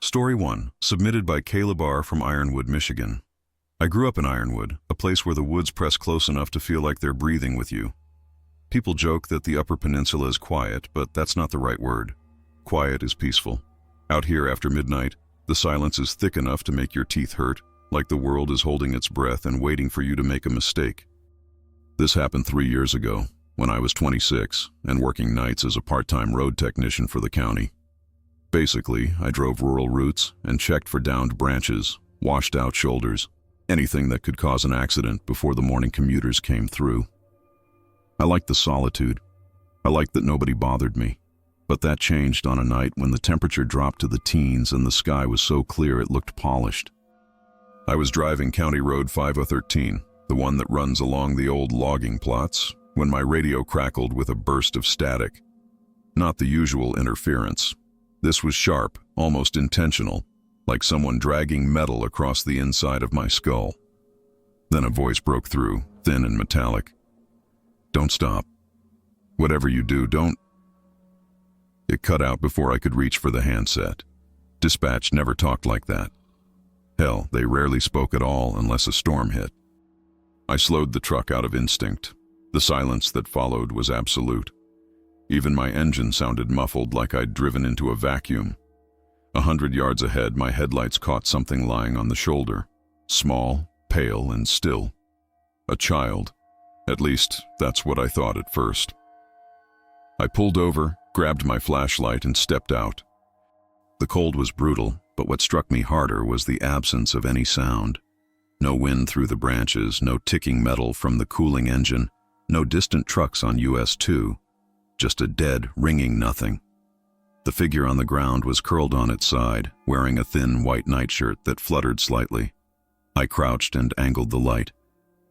Story 1, submitted by Caleb R. from Ironwood, Michigan. I grew up in Ironwood, a place where the woods press close enough to feel like they're breathing with you. People joke that the Upper Peninsula is quiet, but that's not the right word. Quiet is peaceful. Out here after midnight, the silence is thick enough to make your teeth hurt, like the world is holding its breath and waiting for you to make a mistake. This happened 3 years ago, when I was 26 and working nights as a part-time road technician for the county. Basically, I drove rural routes and checked for downed branches, washed out shoulders, anything that could cause an accident before the morning commuters came through. I liked the solitude. I liked that nobody bothered me. But that changed on a night when the temperature dropped to the teens and the sky was so clear it looked polished. I was driving County Road 5013, the one that runs along the old logging plots, when my radio crackled with a burst of static. Not the usual interference. This was sharp, almost intentional, like someone dragging metal across the inside of my skull. Then a voice broke through, thin and metallic. "Don't stop. Whatever you do, don't..." It cut out before I could reach for the handset. Dispatch never talked like that. Hell, they rarely spoke at all unless a storm hit. I slowed the truck out of instinct. The silence that followed was absolute. Even my engine sounded muffled, like I'd driven into a vacuum. 100 yards ahead, my headlights caught something lying on the shoulder. Small, pale, and still. A child. At least, that's what I thought at first. I pulled over, grabbed my flashlight, and stepped out. The cold was brutal, but what struck me harder was the absence of any sound. No wind through the branches, no ticking metal from the cooling engine, no distant trucks on US 2, just a dead, ringing nothing. The figure on the ground was curled on its side, wearing a thin white nightshirt that fluttered slightly. I crouched and angled the light.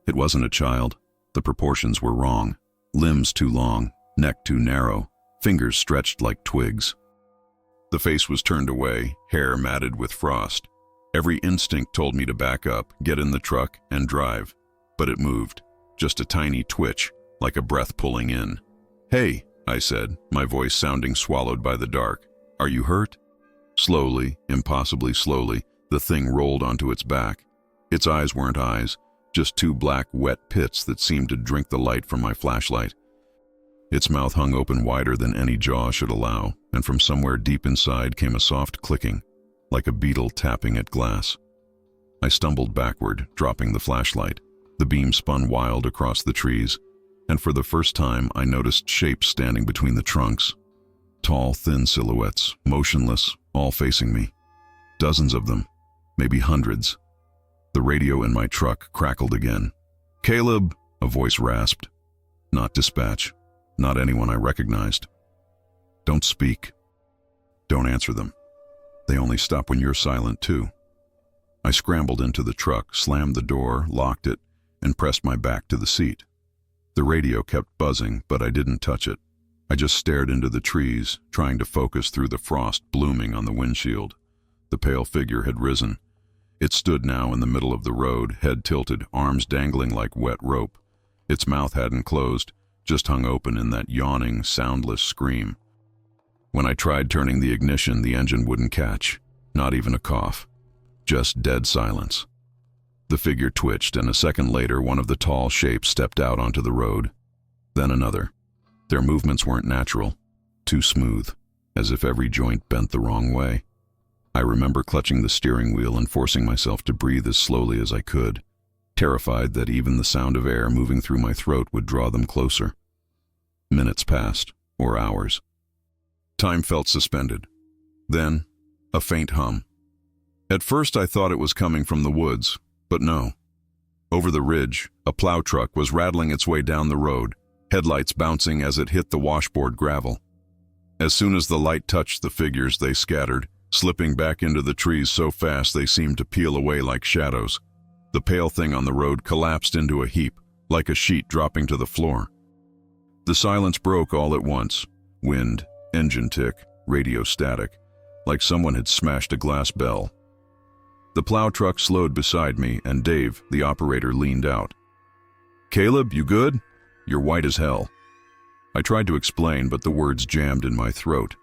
It wasn't a child. The proportions were wrong. Limbs too long, neck too narrow, fingers stretched like twigs. The face was turned away, hair matted with frost. Every instinct told me to back up, get in the truck, and drive. But it moved. Just a tiny twitch, like a breath pulling in. "Hey," I said, my voice sounding swallowed by the dark. "Are you hurt?" Slowly, impossibly slowly, the thing rolled onto its back. Its eyes weren't eyes, just two black, wet pits that seemed to drink the light from my flashlight. Its mouth hung open wider than any jaw should allow, and from somewhere deep inside came a soft clicking, like a beetle tapping at glass. I stumbled backward, dropping the flashlight. The beam spun wild across the trees, and for the first time I noticed shapes standing between the trunks. Tall, thin silhouettes, motionless, all facing me. Dozens of them, maybe hundreds. The radio in my truck crackled again. "Caleb," a voice rasped. Not dispatch. Not anyone I recognized. "Don't speak. Don't answer them. They only stop when you're silent too." I scrambled into the truck, slammed the door, locked it, and pressed my back to the seat. The radio kept buzzing, but I didn't touch it. I just stared into the trees, trying to focus through the frost blooming on the windshield. The pale figure had risen. It stood now in the middle of the road, head tilted, arms dangling like wet rope. Its mouth hadn't closed, just hung open in that yawning, soundless scream. When I tried turning the ignition, the engine wouldn't catch. Not even a cough. Just dead silence. The figure twitched, and a second later, one of the tall shapes stepped out onto the road. Then another. Their movements weren't natural. Too smooth, as if every joint bent the wrong way. I remember clutching the steering wheel and forcing myself to breathe as slowly as I could, terrified that even the sound of air moving through my throat would draw them closer. Minutes passed, or hours. Time felt suspended. Then, a faint hum. At first I thought it was coming from the woods, but no. Over the ridge, a plow truck was rattling its way down the road, headlights bouncing as it hit the washboard gravel. As soon as the light touched the figures, they scattered, slipping back into the trees so fast they seemed to peel away like shadows. The pale thing on the road collapsed into a heap, like a sheet dropping to the floor. The silence broke all at once. Wind, engine tick, radio static, like someone had smashed a glass bell. The plow truck slowed beside me, and Dave, the operator, leaned out. "Caleb, you good? You're white as hell." I tried to explain, but the words jammed in my throat.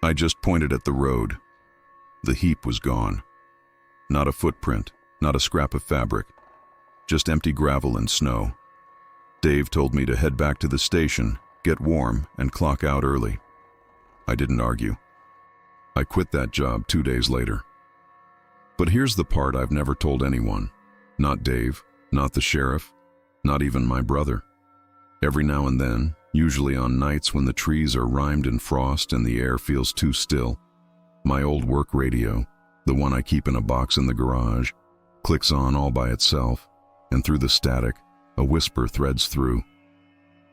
I just pointed at the road. The heap was gone. Not a footprint, not a scrap of fabric, just empty gravel and snow. Dave told me to head back to the station, get warm, and clock out early. I didn't argue. I quit that job 2 days later. But here's the part I've never told anyone. Not Dave, not the sheriff, not even my brother. Every now and then, usually on nights when the trees are rimed in frost and the air feels too still, my old work radio, the one I keep in a box in the garage, clicks on all by itself, and through the static, a whisper threads through.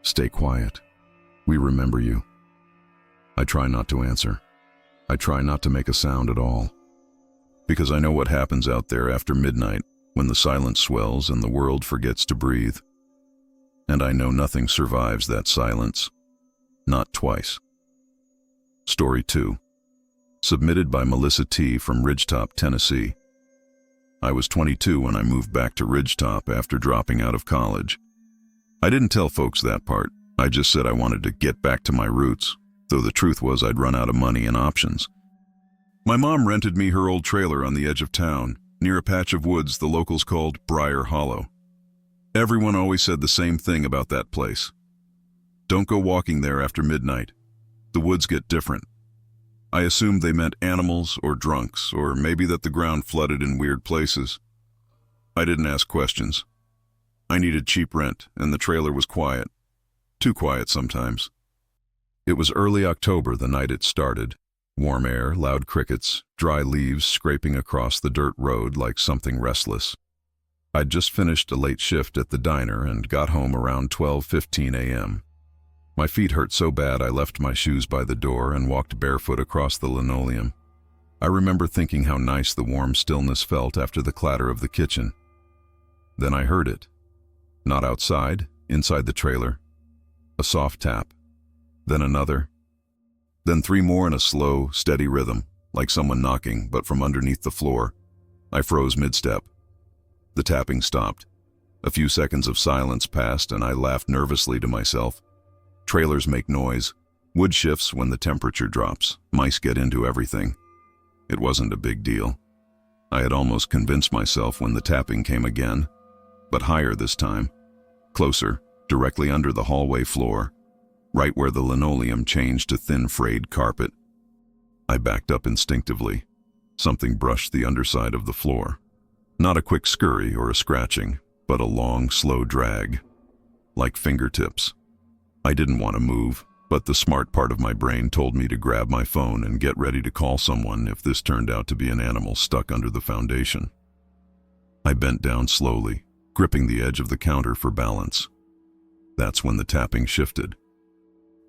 Stay quiet. We remember you. I try not to answer. I try not to make a sound at all. Because I know what happens out there after midnight when the silence swells and the world forgets to breathe. And I know nothing survives that silence. Not twice. Story 2. Submitted by Melissa T. from Ridgetop, Tennessee. I was 22 when I moved back to Ridgetop after dropping out of college. I didn't tell folks that part. I just said I wanted to get back to my roots, though the truth was I'd run out of money and options. My mom rented me her old trailer on the edge of town, near a patch of woods the locals called Briar Hollow. Everyone always said the same thing about that place. Don't go walking there after midnight. The woods get different. I assumed they meant animals or drunks, or maybe that the ground flooded in weird places. I didn't ask questions. I needed cheap rent, and the trailer was quiet. Too quiet sometimes. It was early October the night it started. Warm air, loud crickets, dry leaves scraping across the dirt road like something restless. I'd just finished a late shift at the diner and got home around 12:15 a.m. My feet hurt so bad I left my shoes by the door and walked barefoot across the linoleum. I remember thinking how nice the warm stillness felt after the clatter of the kitchen. Then I heard it. Not outside, inside the trailer. A soft tap. Then another. Then 3 more in a slow, steady rhythm, like someone knocking, but from underneath the floor. I froze mid-step. The tapping stopped. A few seconds of silence passed and I laughed nervously to myself. Trailers make noise. Wood shifts when the temperature drops. Mice get into everything. It wasn't a big deal. I had almost convinced myself when the tapping came again, but higher this time. Closer, directly under the hallway floor, right where the linoleum changed to thin frayed carpet. I backed up instinctively. Something brushed the underside of the floor. Not a quick scurry or a scratching, but a long, slow drag, like fingertips. I didn't want to move, but the smart part of my brain told me to grab my phone and get ready to call someone if this turned out to be an animal stuck under the foundation. I bent down slowly, gripping the edge of the counter for balance. That's when the tapping shifted.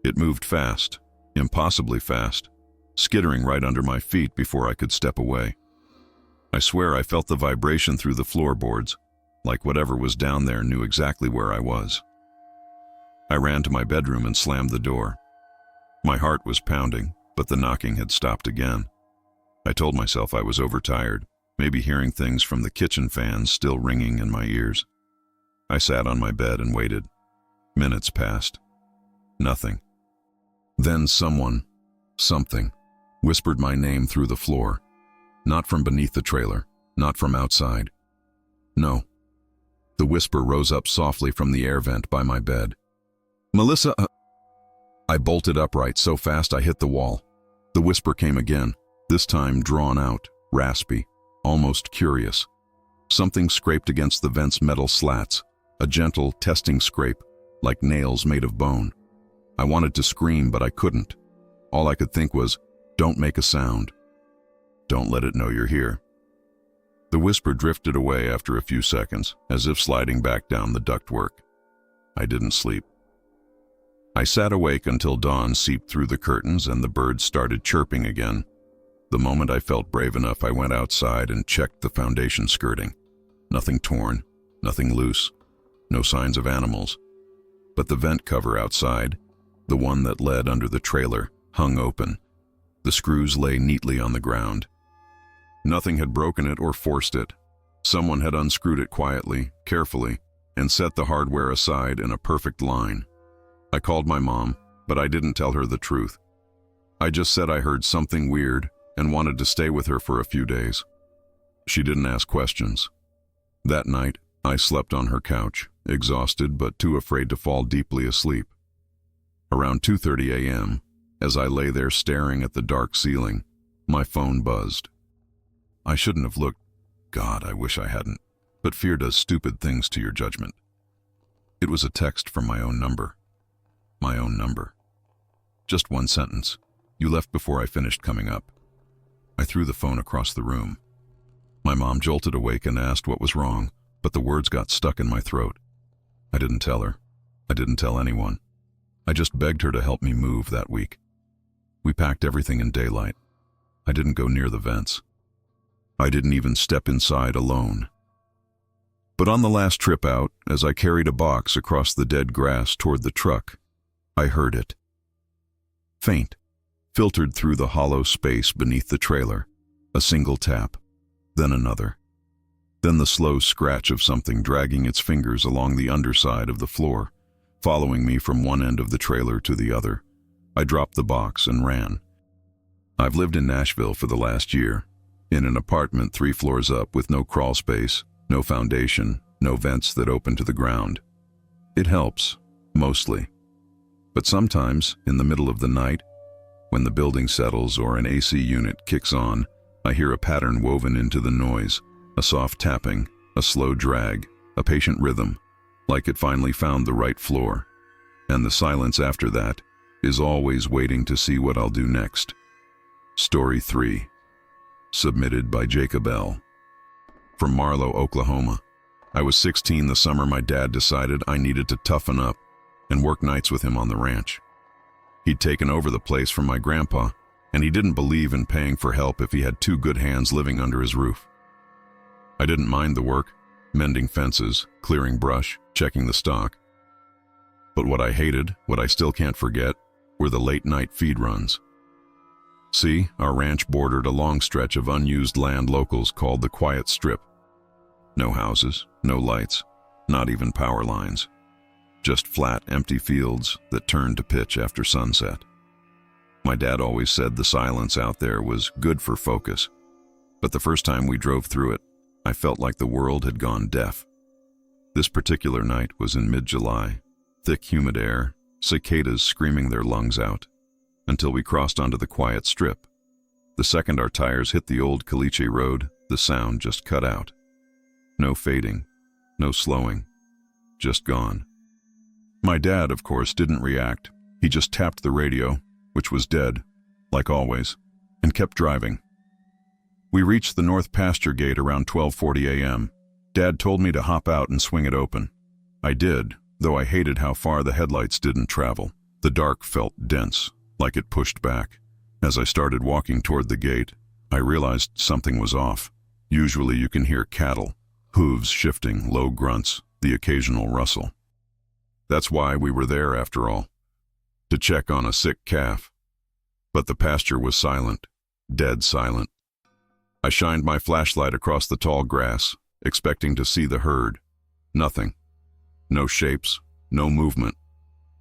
It moved fast, impossibly fast, skittering right under my feet before I could step away. I swear I felt the vibration through the floorboards, like whatever was down there knew exactly where I was. I ran to my bedroom and slammed the door. My heart was pounding, but the knocking had stopped again. I told myself I was overtired, maybe hearing things from the kitchen fans still ringing in my ears. I sat on my bed and waited. Minutes passed. Nothing. Then something, whispered my name through the floor. Not from beneath the trailer, not from outside. No. The whisper rose up softly from the air vent by my bed. Melissa, I bolted upright so fast I hit the wall. The whisper came again, this time drawn out, raspy, almost curious. Something scraped against the vent's metal slats, a gentle, testing scrape, like nails made of bone. I wanted to scream, but I couldn't. All I could think was, don't make a sound. Don't let it know you're here. The whisper drifted away after a few seconds, as if sliding back down the ductwork. I didn't sleep. I sat awake until dawn seeped through the curtains and the birds started chirping again. The moment I felt brave enough, I went outside and checked the foundation skirting. Nothing torn, nothing loose, no signs of animals. But the vent cover outside, the one that led under the trailer, hung open. The screws lay neatly on the ground. Nothing had broken it or forced it. Someone had unscrewed it quietly, carefully, and set the hardware aside in a perfect line. I called my mom, but I didn't tell her the truth. I just said I heard something weird, and wanted to stay with her for a few days. She didn't ask questions. That night, I slept on her couch, exhausted but too afraid to fall deeply asleep. Around 2:30 a.m., as I lay there staring at the dark ceiling, my phone buzzed. I shouldn't have looked. God, I wish I hadn't. But fear does stupid things to your judgment. It was a text from my own number. My own number. Just one sentence. You left before I finished coming up. I threw the phone across the room. My mom jolted awake and asked what was wrong, but the words got stuck in my throat. I didn't tell her. I didn't tell anyone. I just begged her to help me move that week. We packed everything in daylight. I didn't go near the vents. I didn't even step inside alone. But on the last trip out, as I carried a box across the dead grass toward the truck, I heard it. Faint, filtered through the hollow space beneath the trailer. A single tap, then another. Then the slow scratch of something dragging its fingers along the underside of the floor, following me from one end of the trailer to the other. I dropped the box and ran. I've lived in Nashville for the last year, in an apartment 3 floors up with no crawl space, no foundation, no vents that open to the ground. It helps, mostly. But sometimes, in the middle of the night, when the building settles or an AC unit kicks on, I hear a pattern woven into the noise, a soft tapping, a slow drag, a patient rhythm, like it finally found the right floor. And the silence after that is always waiting to see what I'll do next. Story 3. Submitted by Jacob L. From Marlow, Oklahoma. I was 16 the summer my dad decided I needed to toughen up and work nights with him on the ranch. He'd taken over the place from my grandpa, and he didn't believe in paying for help if he had 2 good hands living under his roof. I didn't mind the work, mending fences, clearing brush, checking the stock. But what I hated, what I still can't forget, were the late-night feed runs. See, our ranch bordered a long stretch of unused land locals called the Quiet Strip. No houses, no lights, not even power lines. Just flat, empty fields that turned to pitch after sunset. My dad always said the silence out there was good for focus, but the first time we drove through it, I felt like the world had gone deaf. This particular night was in mid-July, thick humid air, cicadas screaming their lungs out, until we crossed onto the Quiet Strip. The second our tires hit the old Caliche Road, the sound just cut out. No fading, no slowing, just gone. My dad, of course, didn't react. He just tapped the radio, which was dead, like always, and kept driving. We reached the north pasture gate around 12:40 a.m. Dad told me to hop out and swing it open. I did, though I hated how far the headlights didn't travel. The dark felt dense, like it pushed back. As I started walking toward the gate, I realized something was off. Usually you can hear cattle, hooves shifting, low grunts, the occasional rustle. That's why we were there after all, to check on a sick calf. But the pasture was silent, dead silent. I shined my flashlight across the tall grass, expecting to see the herd. Nothing. No shapes, no movement.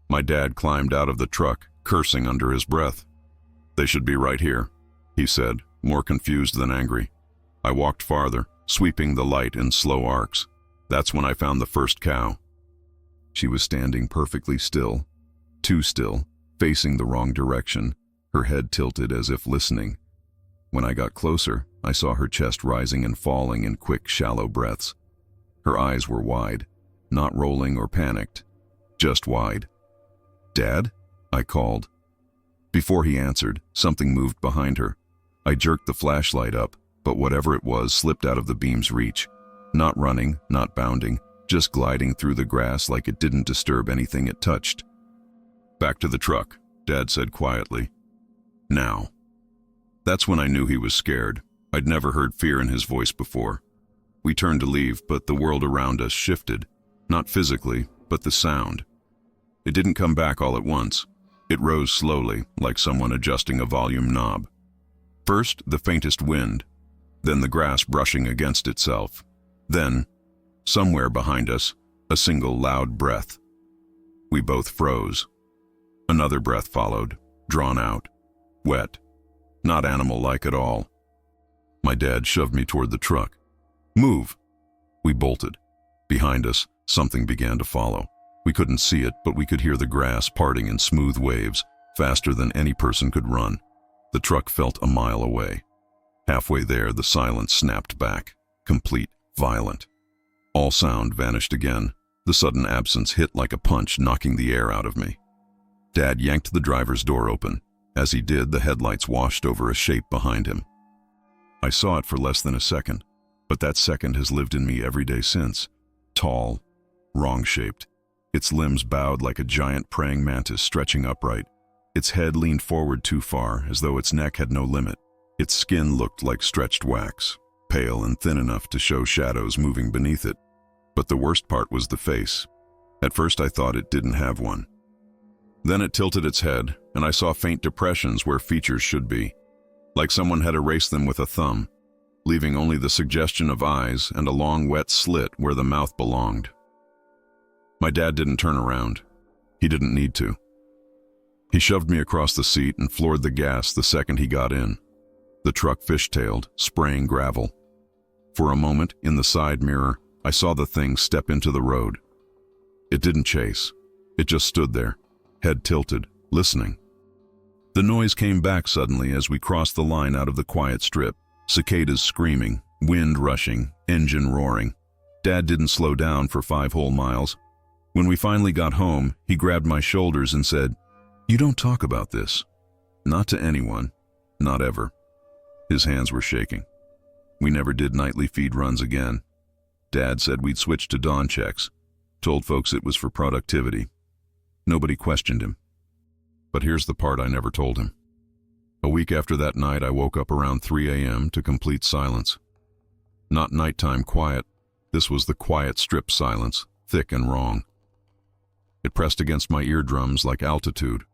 My dad climbed out of the truck, cursing under his breath. "They should be right here," he said, more confused than angry. I walked farther, sweeping the light in slow arcs. That's when I found the first cow. She was standing perfectly still, too still, facing the wrong direction, her head tilted as if listening. When I got closer, I saw her chest rising and falling in quick, shallow breaths. Her eyes were wide, not rolling or panicked, just wide. "Dad?" I called. Before he answered, something moved behind her. I jerked the flashlight up, but whatever it was slipped out of the beam's reach. Not running, not bounding, just gliding through the grass like it didn't disturb anything it touched. "Back to the truck," Dad said quietly. "Now." That's when I knew he was scared. I'd never heard fear in his voice before. We turned to leave, but the world around us shifted. Not physically, but the sound. It didn't come back all at once. It rose slowly, like someone adjusting a volume knob. First, the faintest wind, then the grass brushing against itself. Then, somewhere behind us, a single loud breath. We both froze. Another breath followed, drawn out, wet. Not animal-like at all. My dad shoved me toward the truck. "Move!" We bolted. Behind us, something began to follow. We couldn't see it, but we could hear the grass parting in smooth waves, faster than any person could run. The truck felt a mile away. Halfway there, the silence snapped back, complete, violent. All sound vanished again. The sudden absence hit like a punch, knocking the air out of me. Dad yanked the driver's door open. As he did, the headlights washed over a shape behind him. I saw it for less than a second, but that second has lived in me every day since. Tall, wrong-shaped. Its limbs bowed like a giant praying mantis stretching upright. Its head leaned forward too far, as though its neck had no limit. Its skin looked like stretched wax, pale and thin enough to show shadows moving beneath it. But the worst part was the face. At first I thought it didn't have one. Then it tilted its head, and I saw faint depressions where features should be, like someone had erased them with a thumb, leaving only the suggestion of eyes and a long wet slit where the mouth belonged. My dad didn't turn around. He didn't need to. He shoved me across the seat and floored the gas the second he got in. The truck fishtailed, spraying gravel. For a moment, in the side mirror, I saw the thing step into the road. It didn't chase. It just stood there, head tilted, listening. The noise came back suddenly as we crossed the line out of the quiet strip. Cicadas screaming, wind rushing, engine roaring. Dad didn't slow down for 5 whole miles. When we finally got home, he grabbed my shoulders and said, "You don't talk about this. Not to anyone. Not ever." His hands were shaking. We never did nightly feed runs again. Dad said we'd switch to dawn checks. Told folks it was for productivity. Nobody questioned him. But here's the part I never told him. A week after that night, I woke up around 3 a.m. to complete silence. Not nighttime quiet. This was the quiet strip silence, thick and wrong. It pressed against my eardrums like altitude.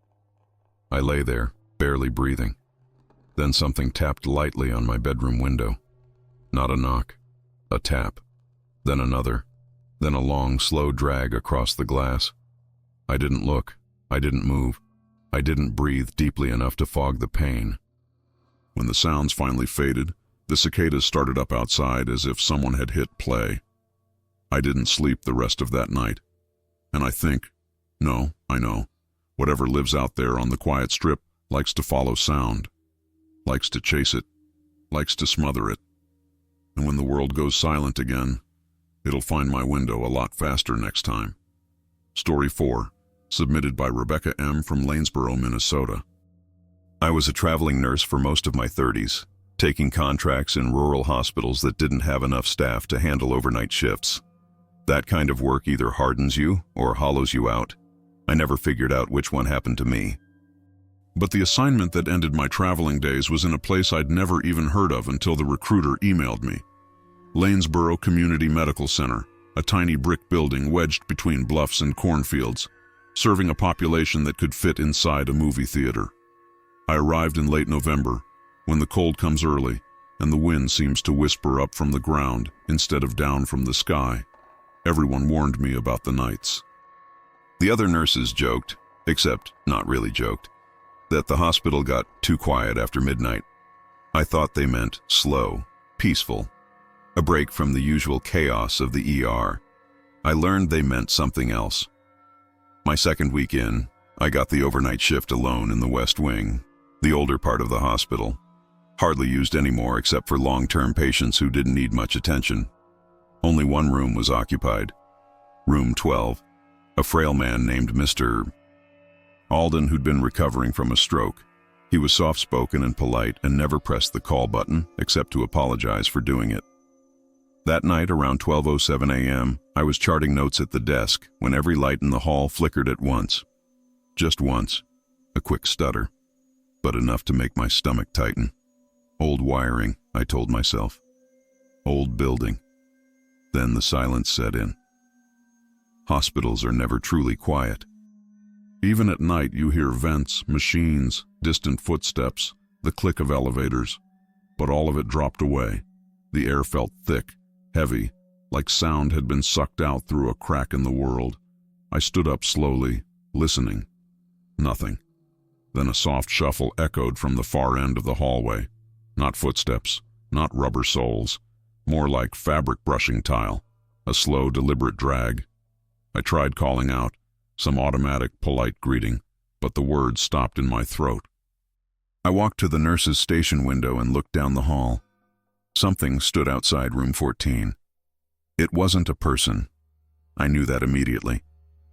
I lay there, barely breathing. Then something tapped lightly on my bedroom window. Not a knock, a tap. Then another. Then a long, slow drag across the glass. I didn't look. I didn't move. I didn't breathe deeply enough to fog the pain. When the sounds finally faded, the cicadas started up outside as if someone had hit play. I didn't sleep the rest of that night. And I know, whatever lives out there on the quiet strip likes to follow sound, likes to chase it, likes to smother it. And when the world goes silent again, it'll find my window a lot faster next time. Story 4, submitted by Rebecca M. from Lanesboro, Minnesota. I was a traveling nurse for most of my 30s, taking contracts in rural hospitals that didn't have enough staff to handle overnight shifts. That kind of work either hardens you or hollows you out. I never figured out which one happened to me. But the assignment that ended my traveling days was in a place I'd never even heard of until the recruiter emailed me. Lanesboro Community Medical Center, a tiny brick building wedged between bluffs and cornfields, serving a population that could fit inside a movie theater. I arrived in late November, when the cold comes early and the wind seems to whisper up from the ground instead of down from the sky. Everyone warned me about the nights. The other nurses joked, except not really joked, that the hospital got too quiet after midnight. I thought they meant slow, peaceful, a break from the usual chaos of the ER. I learned they meant something else. My second week in, I got the overnight shift alone in the West Wing, the older part of the hospital, hardly used anymore except for long-term patients who didn't need much attention. Only one room was occupied, room 12. A frail man named Mr. Alden who'd been recovering from a stroke. He was soft-spoken and polite and never pressed the call button except to apologize for doing it. That night, around 12:07 a.m., I was charting notes at the desk when every light in the hall flickered at once. Just once. A quick stutter. But enough to make my stomach tighten. Old wiring, I told myself. Old building. Then the silence set in. Hospitals are never truly quiet. Even at night you hear vents, machines, distant footsteps, the click of elevators. But all of it dropped away. The air felt thick, heavy, like sound had been sucked out through a crack in the world. I stood up slowly, listening. Nothing. Then a soft shuffle echoed from the far end of the hallway. Not footsteps, not rubber soles, more like fabric brushing tile, a slow, deliberate drag. I tried calling out, some automatic, polite greeting, but the words stopped in my throat. I walked to the nurse's station window and looked down the hall. Something stood outside room 14. It wasn't a person. I knew that immediately.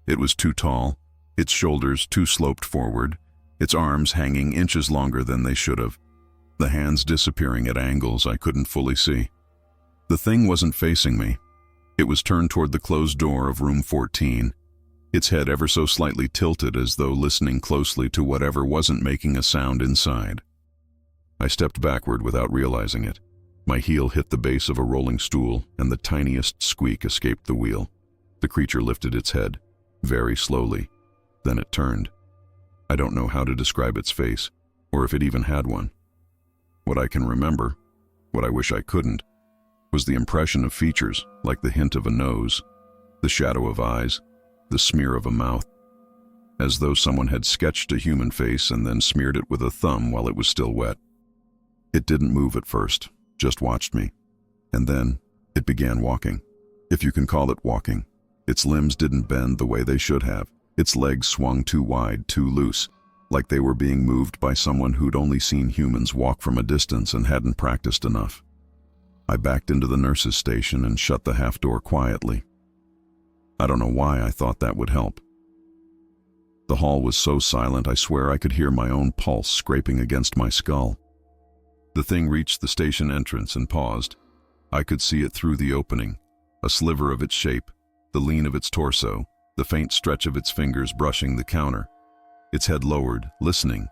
It was too tall, its shoulders too sloped forward, its arms hanging inches longer than they should have, the hands disappearing at angles I couldn't fully see. The thing wasn't facing me. It was turned toward the closed door of room 14, its head ever so slightly tilted as though listening closely to whatever wasn't making a sound inside. I stepped backward without realizing it. My heel hit the base of a rolling stool, and the tiniest squeak escaped the wheel. The creature lifted its head, very slowly. Then it turned. I don't know how to describe its face, or if it even had one. What I can remember, what I wish I couldn't, was the impression of features like the hint of a nose, the shadow of eyes, the smear of a mouth, as though someone had sketched a human face and then smeared it with a thumb while it was still wet. It didn't move at first, just watched me. And then it began walking, if you can call it walking. Its limbs didn't bend the way they should have. Its legs swung too wide, too loose, like they were being moved by someone who'd only seen humans walk from a distance and hadn't practiced enough. I backed into the nurse's station and shut the half door quietly. I don't know why I thought that would help. The hall was so silent I swear I could hear my own pulse scraping against my skull. The thing reached the station entrance and paused. I could see it through the opening, a sliver of its shape, the lean of its torso, the faint stretch of its fingers brushing the counter. Its head lowered, listening,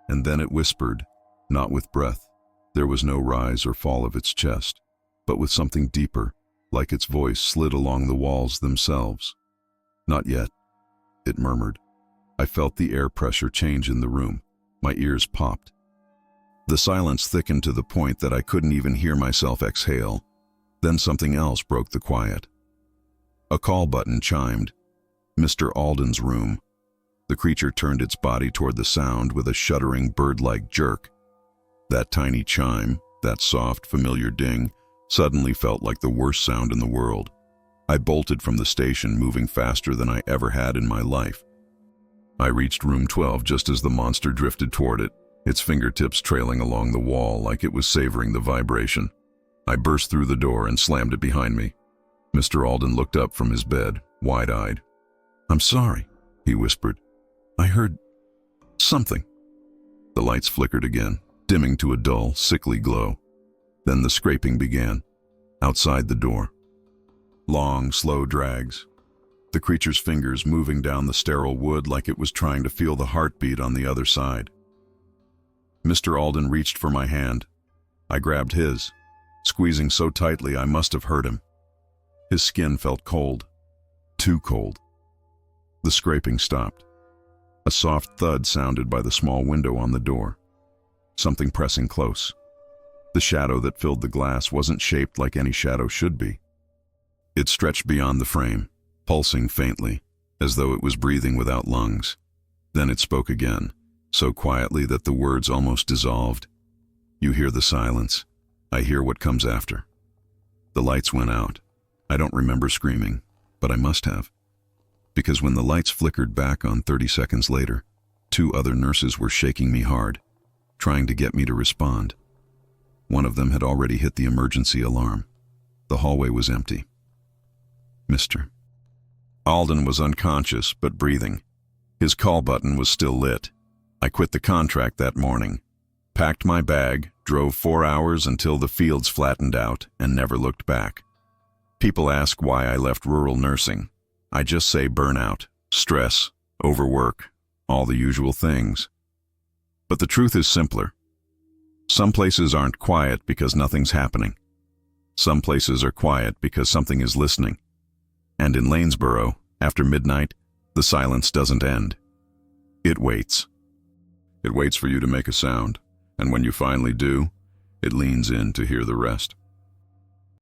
and then it whispered, not with breath. There was no rise or fall of its chest, but with something deeper, like its voice slid along the walls themselves. Not yet, it murmured. I felt the air pressure change in the room. My ears popped. The silence thickened to the point that I couldn't even hear myself exhale. Then something else broke the quiet. A call button chimed. Mr. Alden's room. The creature turned its body toward the sound with a shuddering bird-like jerk. That tiny chime, that soft, familiar ding, suddenly felt like the worst sound in the world. I bolted from the station, moving faster than I ever had in my life. I reached room 12 just as the monster drifted toward it, its fingertips trailing along the wall like it was savoring the vibration. I burst through the door and slammed it behind me. Mr. Alden looked up from his bed, wide-eyed. "I'm sorry," he whispered. "I heard something." The lights flickered again, dimming to a dull, sickly glow. Then the scraping began, outside the door. Long, slow drags. The creature's fingers moving down the sterile wood like it was trying to feel the heartbeat on the other side. Mr. Alden reached for my hand. I grabbed his, squeezing so tightly I must have hurt him. His skin felt cold, too cold. The scraping stopped. A soft thud sounded by the small window on the door. Something pressing close. The shadow that filled the glass wasn't shaped like any shadow should be. It stretched beyond the frame, pulsing faintly, as though it was breathing without lungs. Then it spoke again, so quietly that the words almost dissolved. "You hear the silence. I hear what comes after." The lights went out. I don't remember screaming, but I must have. Because when the lights flickered back on 30 seconds later, 2 other nurses were shaking me hard, trying to get me to respond. One of them had already hit the emergency alarm. The hallway was empty. Mr. Alden was unconscious but breathing. His call button was still lit. I quit the contract that morning, packed my bag, drove 4 hours until the fields flattened out, and never looked back. People ask why I left rural nursing. I just say burnout, stress, overwork, all the usual things. But the truth is simpler. Some places aren't quiet because nothing's happening. Some places are quiet because something is listening. And in Lanesboro, after midnight, the silence doesn't end. It waits. It waits for you to make a sound, and when you finally do, it leans in to hear the rest.